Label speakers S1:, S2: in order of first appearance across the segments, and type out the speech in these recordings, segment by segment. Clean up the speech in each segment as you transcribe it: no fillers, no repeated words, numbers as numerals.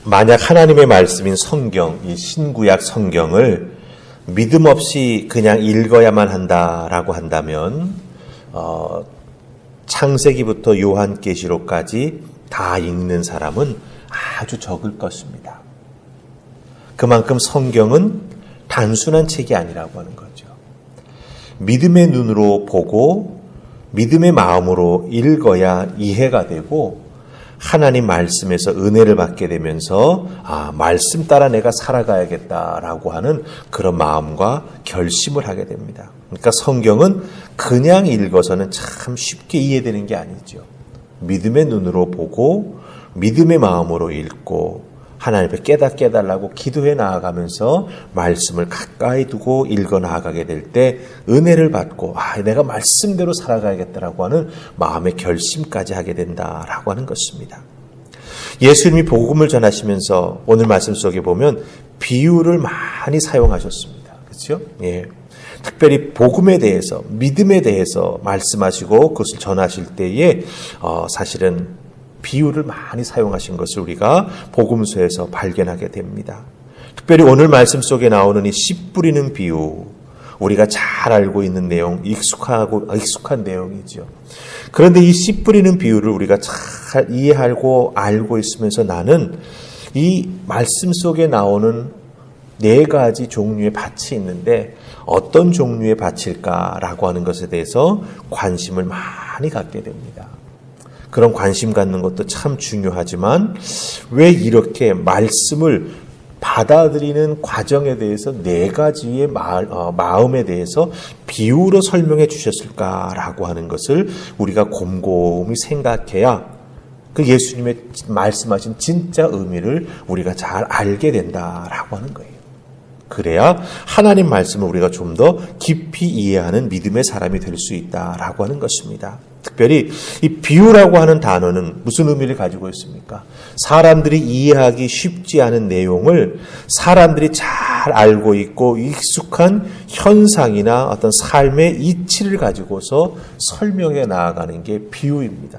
S1: 만약 하나님의 말씀인 성경, 이 신구약 성경을 믿음 없이 그냥 읽어야만 한다라고 한다면 창세기부터 요한계시록까지 다 읽는 사람은 아주 적을 것입니다. 그만큼 성경은 단순한 책이 아니라고 하는 거죠. 믿음의 눈으로 보고 믿음의 마음으로 읽어야 이해가 되고 하나님 말씀에서 은혜를 받게 되면서 말씀 따라 내가 살아가야겠다라고 하는 그런 마음과 결심을 하게 됩니다. 그러니까 성경은 그냥 읽어서는 참 쉽게 이해되는 게 아니죠. 믿음의 눈으로 보고 믿음의 마음으로 읽고 하나님 앞에 깨닫게 해달라고 기도해 나아가면서 말씀을 가까이 두고 읽어 나아가게 될 때 은혜를 받고 내가 말씀대로 살아가야겠다라고 하는 마음의 결심까지 하게 된다라고 하는 것입니다. 예수님이 복음을 전하시면서 오늘 말씀 속에 보면 비유를 많이 사용하셨습니다. 그렇죠? 예. 특별히 복음에 대해서 믿음에 대해서 말씀하시고 그것을 전하실 때에 사실은 비유를 많이 사용하신 것을 우리가 복음서에서 발견하게 됩니다. 특별히 오늘 말씀 속에 나오는 이 씨 뿌리는 비유, 우리가 잘 알고 있는 내용, 익숙한 내용이죠. 그런데 이 씨 뿌리는 비유를 우리가 잘 이해하고 알고 있으면서 나는 이 말씀 속에 나오는 4가지 종류의 밭이 있는데 어떤 종류의 밭일까라고 하는 것에 대해서 관심을 많이 갖게 됩니다. 그런 관심 갖는 것도 참 중요하지만 왜 이렇게 말씀을 받아들이는 과정에 대해서 4가지의 마음에 대해서 비유로 설명해 주셨을까라고 하는 것을 우리가 곰곰이 생각해야 그 예수님의 말씀하신 진짜 의미를 우리가 잘 알게 된다라고 하는 거예요. 그래야 하나님 말씀을 우리가 좀 더 깊이 이해하는 믿음의 사람이 될 수 있다라고 하는 것입니다. 특별히 이 비유라고 하는 단어는 무슨 의미를 가지고 있습니까? 사람들이 이해하기 쉽지 않은 내용을 사람들이 잘 알고 있고 익숙한 현상이나 어떤 삶의 이치를 가지고서 설명해 나아가는 게 비유입니다.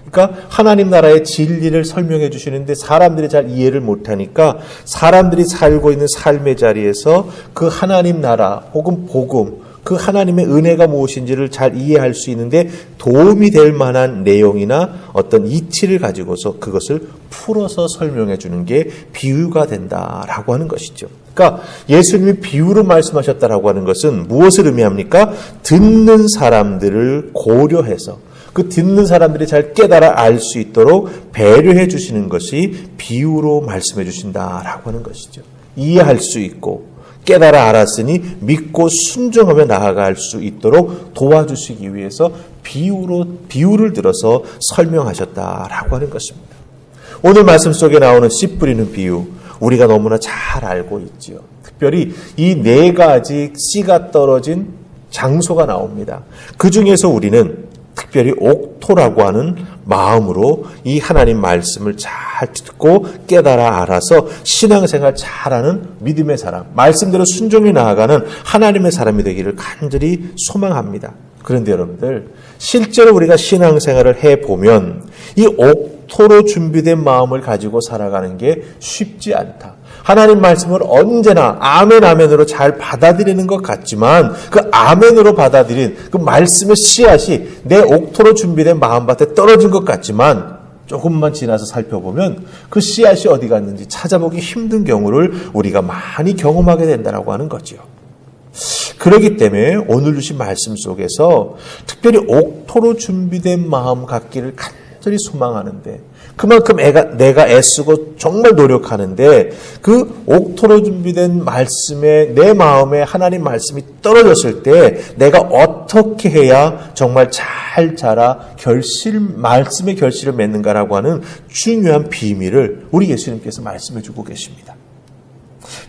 S1: 그러니까 하나님 나라의 진리를 설명해 주시는데 사람들이 잘 이해를 못하니까 사람들이 살고 있는 삶의 자리에서 그 하나님 나라 혹은 복음, 그 하나님의 은혜가 무엇인지를 잘 이해할 수 있는데 도움이 될 만한 내용이나 어떤 이치를 가지고서 그것을 풀어서 설명해 주는 게 비유가 된다라고 하는 것이죠. 그러니까 예수님이 비유로 말씀하셨다라고 하는 것은 무엇을 의미합니까? 듣는 사람들을 고려해서 그 듣는 사람들이 잘 깨달아 알 수 있도록 배려해 주시는 것이 비유로 말씀해 주신다라고 하는 것이죠. 이해할 수 있고 깨달아 알았으니 믿고 순종하며 나아갈 수 있도록 도와주시기 위해서 비유를 들어서 설명하셨다라고 하는 것입니다. 오늘 말씀 속에 나오는 씨 뿌리는 비유 우리가 너무나 잘 알고 있지요. 특별히 이 4가지 씨가 떨어진 장소가 나옵니다. 그 중에서 우리는 특별히 옥토라고 하는 마음으로 이 하나님 말씀을 잘 듣고 깨달아 알아서 신앙생활 잘하는 믿음의 사람, 말씀대로 순종해 나아가는 하나님의 사람이 되기를 간절히 소망합니다. 그런데 여러분들 실제로 우리가 신앙생활을 해보면 이 옥토로 준비된 마음을 가지고 살아가는 게 쉽지 않다. 하나님 말씀을 언제나 아멘 아멘으로 잘 받아들이는 것 같지만 그 아멘으로 받아들인 그 말씀의 씨앗이 내 옥토로 준비된 마음밭에 떨어진 것 같지만 조금만 지나서 살펴보면 그 씨앗이 어디 갔는지 찾아보기 힘든 경우를 우리가 많이 경험하게 된다고 하는 거죠. 그렇기 때문에 오늘 주신 말씀 속에서 특별히 옥토로 준비된 마음 갖기를 간절히 소망하는데 그만큼 내가 애쓰고 정말 노력하는데 그 옥토로 준비된 말씀에 내 마음에 하나님 말씀이 떨어졌을 때 내가 어떻게 해야 정말 잘 자라 말씀의 결실을 맺는가라고 하는 중요한 비밀을 우리 예수님께서 말씀해 주고 계십니다.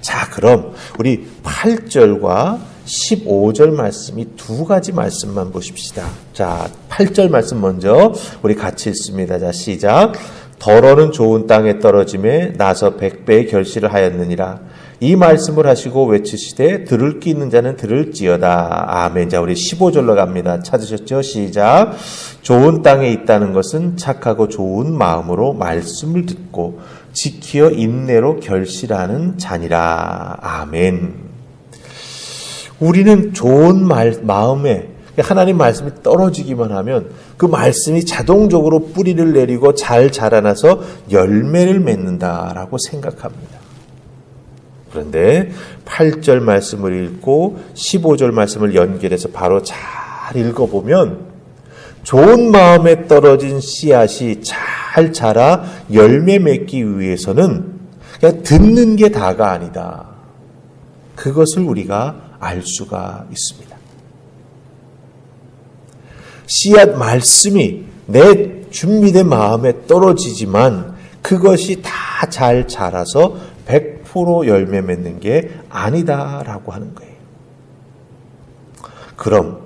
S1: 자, 그럼 우리 8절과 15절 말씀이 2가지 말씀만 보십시다. 자, 8절 말씀 먼저 우리 같이 읽습니다. 자, 시작. 더러는 좋은 땅에 떨어짐에 나서 100배의 결실을 하였느니라. 이 말씀을 하시고 외치시되 들을 귀 있는 자는 들을지어다. 아멘. 자, 우리 15절로 갑니다. 찾으셨죠? 시작. 좋은 땅에 있다는 것은 착하고 좋은 마음으로 말씀을 듣고 지키어 인내로 결실하는 자니라. 아멘. 우리는 좋은 마음에 하나님 말씀이 떨어지기만 하면 그 말씀이 자동적으로 뿌리를 내리고 잘 자라나서 열매를 맺는다라고 생각합니다. 그런데 8절 말씀을 읽고 15절 말씀을 연결해서 바로 잘 읽어보면 좋은 마음에 떨어진 씨앗이 잘 자라 열매 맺기 위해서는 그냥 듣는 게 다가 아니다. 그것을 우리가 알 수가 있습니다. 씨앗 말씀이 내 준비된 마음에 떨어지지만 그것이 다 잘 자라서 100% 열매 맺는 게 아니다라고 하는 거예요. 그럼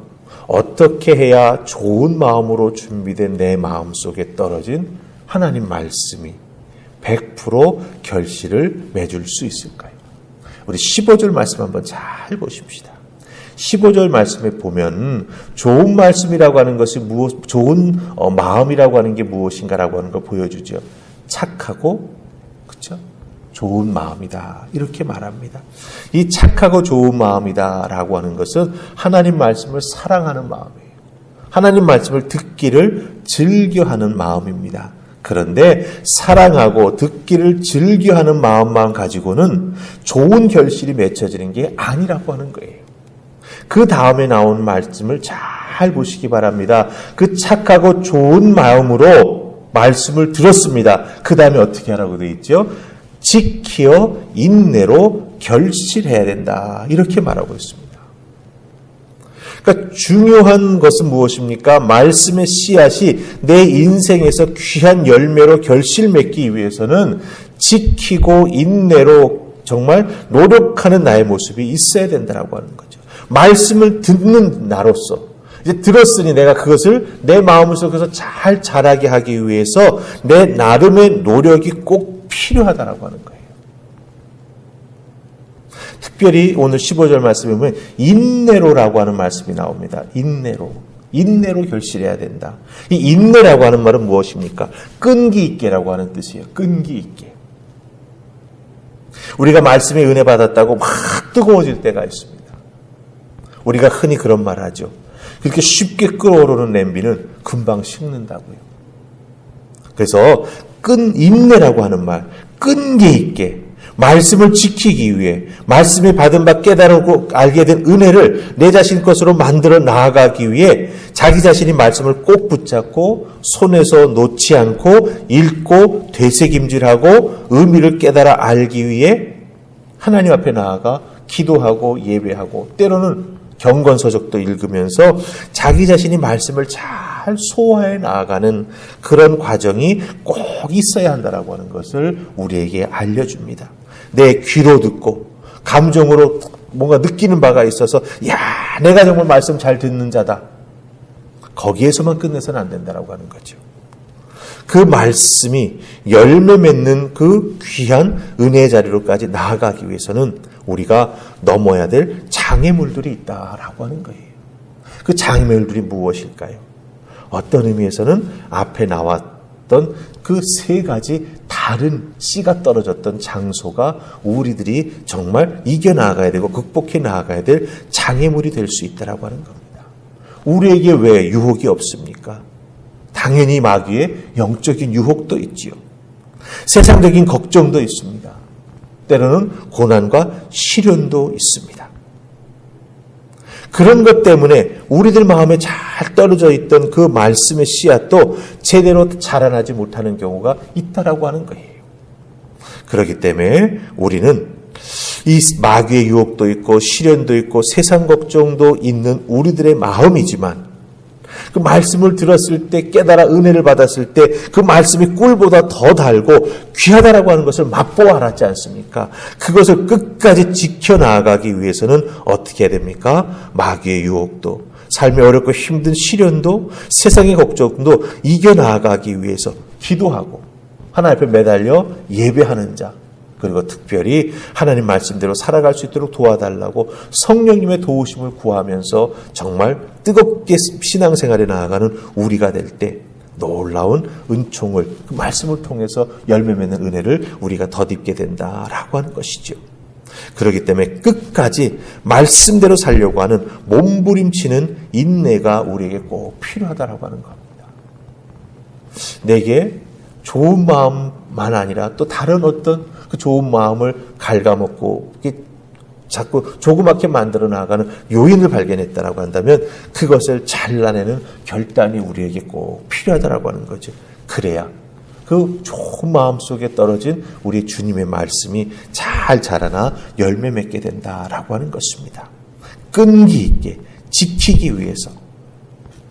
S1: 어떻게 해야 좋은 마음으로 준비된 내 마음 속에 떨어진 하나님 말씀이 100% 결실을 맺을 수 있을까요? 우리 15절 말씀 한번 잘 보십시다. 15절 말씀에 보면 좋은 말씀이라고 하는 것이 좋은 마음이라고 하는 게 무엇인가라고 하는 걸 보여주죠. 착하고 그렇죠? 좋은 마음이다. 이렇게 말합니다. 이 착하고 좋은 마음이다라고 하는 것은 하나님 말씀을 사랑하는 마음이에요. 하나님 말씀을 듣기를 즐겨하는 마음입니다. 그런데 사랑하고 듣기를 즐겨하는 마음만 가지고는 좋은 결실이 맺혀지는 게 아니라고 하는 거예요. 그 다음에 나온 말씀을 잘 보시기 바랍니다. 그 착하고 좋은 마음으로 말씀을 들었습니다. 그 다음에 어떻게 하라고 되어 있죠? 지키어 인내로 결실해야 된다. 이렇게 말하고 있습니다. 그러니까 중요한 것은 무엇입니까? 말씀의 씨앗이 내 인생에서 귀한 열매로 결실 맺기 위해서는 지키고 인내로 정말 노력하는 나의 모습이 있어야 된다고 하는 거죠. 말씀을 듣는 나로서 이제 들었으니 내가 그것을 내 마음 속에서 잘 자라게 하기 위해서 내 나름의 노력이 꼭 필요하다라고 하는 거예요. 특별히 오늘 15절 말씀에 보면 인내로라고 하는 말씀이 나옵니다. 인내로 결실해야 된다. 이 인내라고 하는 말은 무엇입니까? 끈기 있게라고 하는 뜻이에요. 끈기 있게. 우리가 말씀에 은혜 받았다고 막 뜨거워질 때가 있습니다. 우리가 흔히 그런 말 하죠. 그렇게 쉽게 끓어오르는 냄비는 금방 식는다고요. 그래서 인내라고 하는 말, 끈기 있게 말씀을 지키기 위해 말씀에 받은 바 깨달고 알게 된 은혜를 내 자신 것으로 만들어 나아가기 위해 자기 자신이 말씀을 꼭 붙잡고 손에서 놓지 않고 읽고 되새김질하고 의미를 깨달아 알기 위해 하나님 앞에 나아가 기도하고 예배하고 때로는 경건서적도 읽으면서 자기 자신이 말씀을 잘 소화해 나아가는 그런 과정이 꼭 있어야 한다라고 하는 것을 우리에게 알려줍니다. 내 귀로 듣고 감정으로 뭔가 느끼는 바가 있어서 야, 내가 정말 말씀 잘 듣는 자다. 거기에서만 끝내서는 안 된다라고 하는 거죠. 그 말씀이 열매 맺는 그 귀한 은혜의 자리로까지 나아가기 위해서는 우리가 넘어야 될 장애물들이 있다라고 하는 거예요. 그 장애물들이 무엇일까요? 어떤 의미에서는 앞에 나왔던 그 세 가지 다른 씨가 떨어졌던 장소가 우리들이 정말 이겨나가야 되고 극복해 나가야 될 장애물이 될 수 있다라고 하는 겁니다. 우리에게 왜 유혹이 없습니까? 당연히 마귀의 영적인 유혹도 있지요. 세상적인 걱정도 있습니다. 때로는 고난과 시련도 있습니다. 그런 것 때문에 우리들 마음에 잘 떨어져 있던 그 말씀의 씨앗도 제대로 자라나지 못하는 경우가 있다라고 하는 거예요. 그렇기 때문에 우리는 이 마귀의 유혹도 있고 시련도 있고 세상 걱정도 있는 우리들의 마음이지만 그 말씀을 들었을 때 깨달아 은혜를 받았을 때 그 말씀이 꿀보다 더 달고 귀하다라고 하는 것을 맛보아 알았지 않습니까? 그것을 끝까지 지켜나가기 위해서는 어떻게 해야 됩니까? 마귀의 유혹도 삶이 어렵고 힘든 시련도 세상의 걱정도 이겨나가기 위해서 기도하고 하나님 앞에 매달려 예배하는 자 그리고 특별히 하나님 말씀대로 살아갈 수 있도록 도와달라고 성령님의 도우심을 구하면서 정말 뜨겁게 신앙생활에 나아가는 우리가 될 때 놀라운 은총을 그 말씀을 통해서 열매 맺는 은혜를 우리가 덧입게 된다라고 하는 것이죠. 그렇기 때문에 끝까지 말씀대로 살려고 하는 몸부림치는 인내가 우리에게 꼭 필요하다라고 하는 겁니다. 내게 좋은 마음만 아니라 또 다른 어떤 그 좋은 마음을 갉아먹고 자꾸 조그맣게 만들어 나가는 요인을 발견했다라고 한다면 그것을 잘라내는 결단이 우리에게 꼭 필요하다라고 하는 거죠. 그래야 그 좋은 마음 속에 떨어진 우리 주님의 말씀이 잘 자라나 열매 맺게 된다라고 하는 것입니다. 끈기 있게 지키기 위해서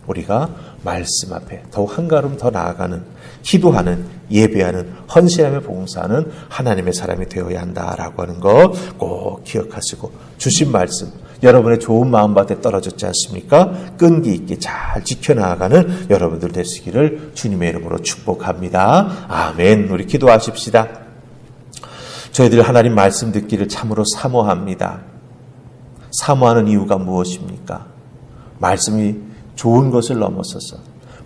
S1: 우리가 말씀 앞에 더욱 한 걸음 더 나아가는 기도하는 예배하는 헌신하며 봉사하는 하나님의 사람이 되어야 한다라고 하는 거 꼭 기억하시고 주신 말씀 여러분의 좋은 마음밭에 떨어졌지 않습니까? 끈기 있게 잘 지켜나가는 여러분들 되시기를 주님의 이름으로 축복합니다. 아멘. 우리 기도하십시다. 저희들 하나님 말씀 듣기를 참으로 사모합니다. 사모하는 이유가 무엇입니까? 말씀이 좋은 것을 넘어서서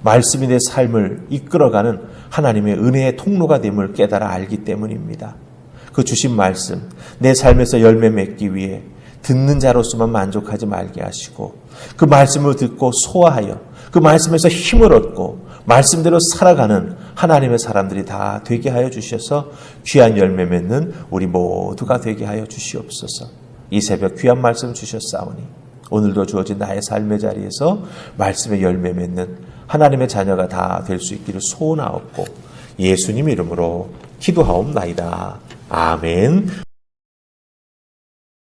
S1: 말씀이 내 삶을 이끌어가는 하나님의 은혜의 통로가 됨을 깨달아 알기 때문입니다. 그 주신 말씀, 내 삶에서 열매 맺기 위해 듣는 자로서만 만족하지 말게 하시고 그 말씀을 듣고 소화하여 그 말씀에서 힘을 얻고 말씀대로 살아가는 하나님의 사람들이 다 되게 하여 주셔서 귀한 열매 맺는 우리 모두가 되게 하여 주시옵소서. 이 새벽 귀한 말씀 주셨사오니 오늘도 주어진 나의 삶의 자리에서 말씀의 열매 맺는 하나님의 자녀가 다 될 수 있기를 소원하옵고 예수님 이름으로 기도하옵나이다. 아멘.